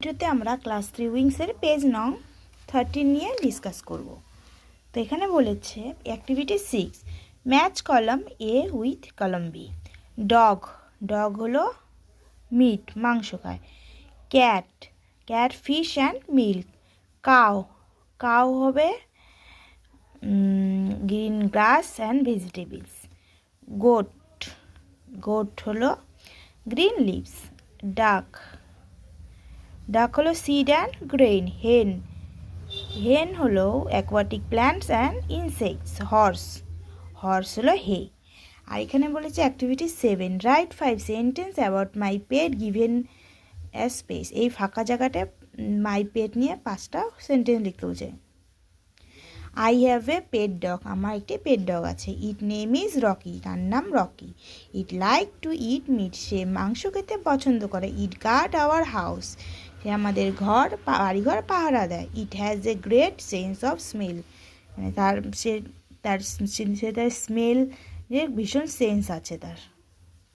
ভিডিওতে আমরা class 3 উইংসের page নং 13 নিয়ে ডিসকাস করব। তো এখানে বলেছে activity 6 match column A with column B. Dog dog হলো মিট মাংস খায়। Cat cat fish and milk. Cow cow হবে green grass and vegetables. Goat goat হলো গ্রিন লিভস। ডাক ডাক হলো seed and grain. Hen hen হলো aquatic plants and insects. Horse horse হলো hay. আর এখানে বলেছে activity 7 write 5 sentence about my pet given as space. এই ফাঁকা জায়গাটা মাই পেট নিয়ে 5টা সেন্টেন্স লিখতে বলছে। I have a pet dog, আমার একটি পেট ডগ আছে। ইট নেম ইজ রকি, তার নাম Rocky. It like to eat meat, সে মাংস খেতে পছন্দ করে। ইট গার্ড আওয়ার হাউস, সে আমাদের বাড়িঘর পাহারা দেয়। It has a great sense of smell, মানে তার স্মেল ভীষণ সেন্স আছে তার।